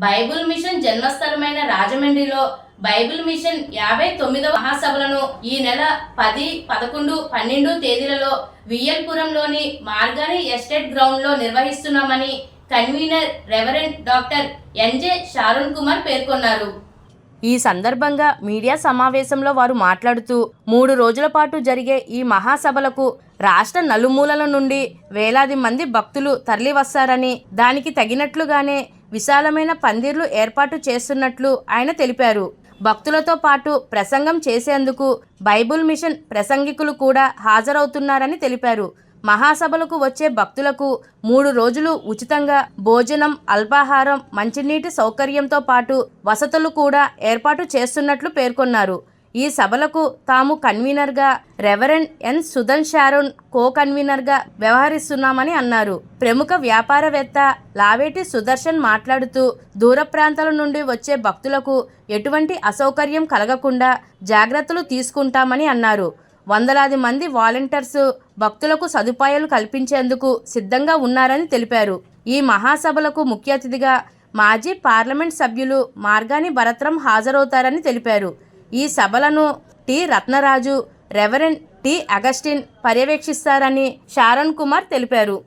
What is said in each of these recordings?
Bible machine జన్మస్థలమైన రాజమండ్రిలో Bible machine 59వ మహాసభలను ఈ నెల 10, 11, 12 తేదీలలో వియ్యల్పురంలోని మార్గాని ఎస్టేట్ గ్రౌండ్లో నిర్వహిస్తున్నామని convener reverend doctor N J Sharon Kumar పేర్కొన్నారు. ఈ సందర్భంగా మీడియా సమావేశంలో వారు మాట్లాడుతూ 3 రోజుల పాటు జరిగే ఈ మహాసభలకు రాష్ట్ర నలుమూలల నుండి వేలాది మంది భక్తులు తరలివస్తారని, దానికి తగినట్లుగానే విశాలమైన పందిర్లు ఏర్పాటు చేస్తున్నట్లు ఆయన తెలిపారు. భక్తులతో పాటు ప్రసంగం చేసేందుకు బైబిల్ మిషన్ ప్రసంగికులు కూడా హాజరవుతున్నారని తెలిపారు. మహాసభలకు వచ్చే భక్తులకు 3 రోజులు ఉచితంగా భోజనం, అల్పాహారం, మంచినీటి సౌకర్యంతో పాటు వసతులు కూడా ఏర్పాటు చేస్తున్నట్లు పేర్కొన్నారు. ఈ సభలకు తాము కన్వీనర్గా, రెవరెండ్ ఎన్ సుధన్ షారోన్ కో కన్వీనర్గా వ్యవహరిస్తున్నామని అన్నారు. ప్రముఖ వ్యాపారవేత్త లావేటి సుదర్శన్ మాట్లాడుతూ దూర ప్రాంతాల నుండి వచ్చే భక్తులకు ఎటువంటి అసౌకర్యం కలగకుండా జాగ్రత్తలు తీసుకుంటామని అన్నారు. వందలాది మంది వాలంటీర్స్ భక్తులకు సదుపాయాలు కల్పించేందుకు సిద్ధంగా ఉన్నారని తెలిపారు. ఈ మహాసభలకు ముఖ్య అతిథిగా మాజీ పార్లమెంట్ సభ్యులు మార్గాని భరత్రాం హాజరవుతారని తెలిపారు. ఈ సభలను T Ratnaraju, reverend T Augustine పర్యవేక్షిస్తారని షారోన్ కుమార్ తెలిపారు.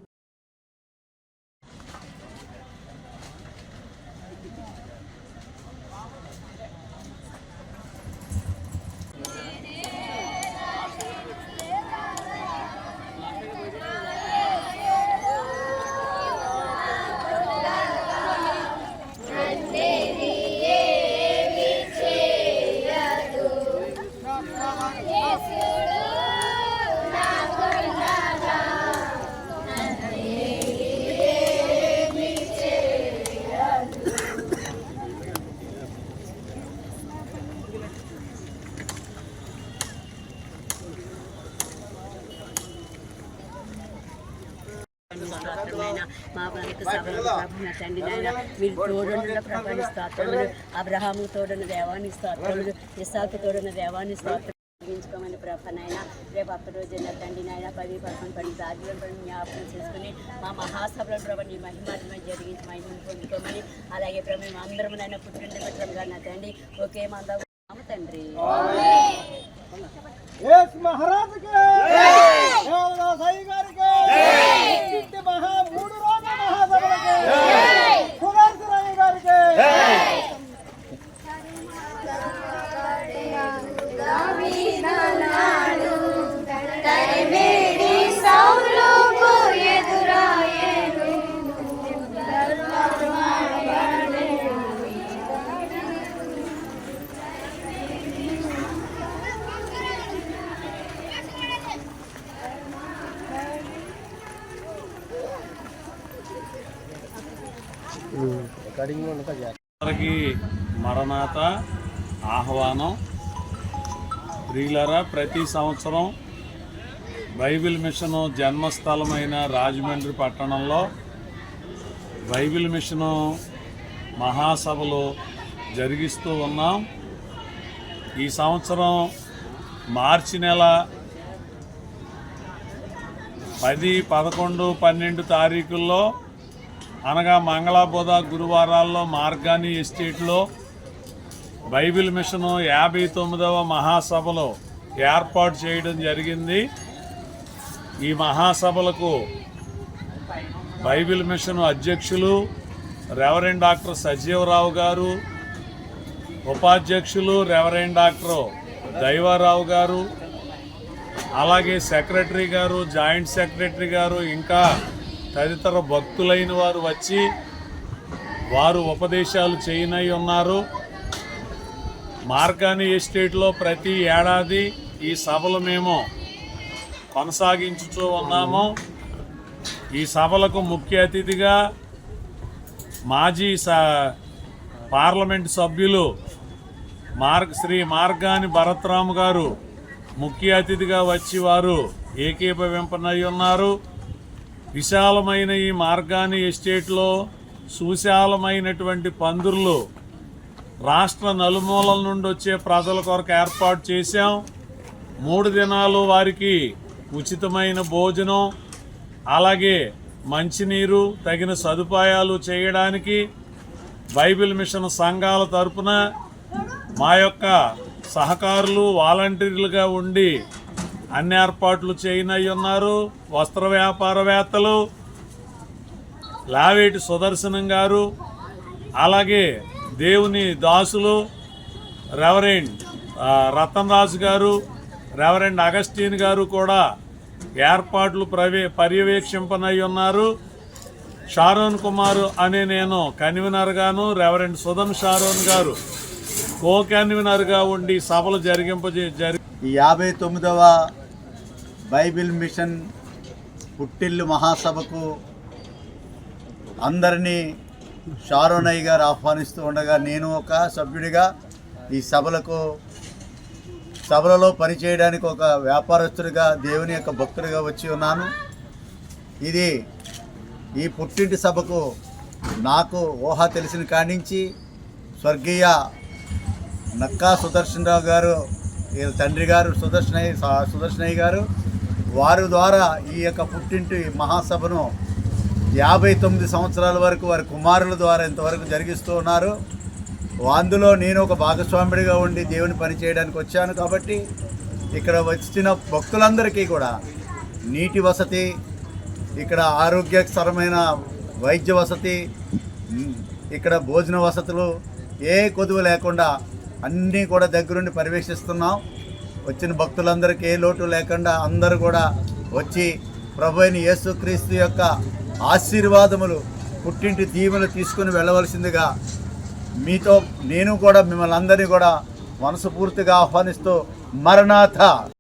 మా యొక్క సభలకు ప్రభుత్వ తండ్రి నాయన మీరు తోడున్న ప్రభాని స్తోత్రములు, అబ్రహాము తోడున్న దేవాన్ని స్తోత్రములు, ఇస్సాకు తోడున్న దేవాన్ని స్తోత్రం గించుకోమని ప్రభానైనా రేపు ఒక్క రోజైన తండ్రి నాయన 10, 11 పని దాడులను జ్ఞాపకం చేసుకుని మా మహాసభలను ప్రభు నీ మహిమాత్మ జరిగించి మహిమను పొందుకోమని, అలాగే ప్రభు మేము అందరం నాయన పుట్టిన పెట్టడంగా నా తండ్రి ఒకే మంద తండ్రి మరణాత ఆహ్వానం. ప్రియులారా, ప్రతి సంవత్సరం బైబిల్ మిషను జన్మస్థలమైన రాజమండ్రి పట్టణంలో బైబిల్ మిషను మహాసభలు జరిగిస్తూ ఉన్నాం. ఈ సంవత్సరం మార్చి నెల 10, 11, 12 తారీఖుల్లో అనగా మంగళ, బుధ, గురువారాల్లో మార్గాని ఎస్టేట్లో బైబిల్ మిషను 59వ మహాసభలో ఏర్పాటు చేయడం జరిగింది. ఈ మహాసభలకు బైబిల్ మిషను అధ్యక్షులు రెవరెండ్ డాక్టర్ సజీవరావు గారు, ఉపాధ్యక్షులు రెవరెండ్ డాక్టర్ దైవారావు గారు, అలాగే సెక్రటరీ గారు, జాయింట్ సెక్రటరీ గారు, ఇంకా తదితర భక్తులైన వారు వచ్చి వారు ఉపదేశాలు చేయనై ఉన్నారు. మార్గాని ఎస్టేట్లో ప్రతి ఏడాది ఈ సభలు మేము కొనసాగించుతూ ఉన్నాము. ఈ సభలకు ముఖ్య అతిథిగా మాజీ పార్లమెంట్ సభ్యులు శ్రీ మార్గాని భరత్రాం గారు ముఖ్య అతిథిగా వచ్చి వారు ఏకీభవింపనై ఉన్నారు. విశాలమైన ఈ మార్గాని ఎస్టేట్లో సుశాలమైనటువంటి పందిర్లు రాష్ట్ర నలుమూలల నుండి వచ్చే ప్రజల కొరకు ఏర్పాటు చేశాం. 3 దినాలు వారికి ఉచితమైన భోజనం, అలాగే మంచినీరు, తగిన సదుపాయాలు చేయడానికి బైబిల్ మిషన్ సంఘాల తరపున మా యొక్క సహకారులు వాలంటీర్లుగా ఉండి అన్ని ఏర్పాట్లు చేయనై ఉన్నారు. వస్త్ర వ్యాపారవేత్తలు లావేటి సుదర్శనం గారు, అలాగే దేవుని దాసులు రెవరెండ్ రతన్ రాజు గారు, రెవరెండ్ అగస్టీన్ గారు కూడా ఏర్పాట్లు పర్యవేక్షింపనై ఉన్నారు. షారోన్ కుమార్ అనే నేను కన్వీనర్గాను, రెవరెండ్ సుధన్ షారోన్ గారు కో కన్వీనర్గా ఉండి సభలు ఈ 59వ బైబిల్ మిషన్ పుట్టిల్లు మహాసభకు అందరినీ షారోనయ్య గారు ఆహ్వానిస్తూ ఉండగా నేను ఒక సభ్యుడిగా ఈ సభలలో పనిచేయడానికి ఒక వ్యాపారస్తుడిగా దేవుని యొక్క భక్తుడిగా వచ్చి ఉన్నాను. ఈ పుట్టింటి సభకు నాకు ఊహ తెలిసిన కాడి నుంచి స్వర్గీయ నక్కా సుదర్శనరావు గారు, తండ్రి గారు సుదర్శనయ్య గారు, వారి ద్వారా ఈ యొక్క పుట్టింటి మహాసభను 59 సంవత్సరాల వరకు వారి కుమారుల ద్వారా ఇంతవరకు జరిగిస్తూ ఉన్నారు. అందులో నేను ఒక భాగస్వాముడిగా ఉండి దేవుని పని చేయడానికి వచ్చాను. కాబట్టి ఇక్కడ వచ్చిన భక్తులందరికీ కూడా నీటి వసతి, ఇక్కడ ఆరోగ్యకరమైన వైద్య వసతి, ఇక్కడ భోజన వసతులు ఏ కొదువు లేకుండా అన్నీ కూడా దగ్గరుండి పర్యవేక్షిస్తున్నాం. వచ్చిన భక్తులందరికీ ఏ లోటు లేకుండా అందరూ కూడా వచ్చి ప్రభు అయిన యేసుక్రీస్తు యొక్క ఆశీర్వాదములు, పుట్టింటి దీవెనలు తీసుకుని వెళ్ళవలసిందిగా మీతో నేను కూడా మిమ్మల్ని అందరినీ కూడా మనస్ఫూర్తిగా ఆహ్వానిస్తూ మరణాథ.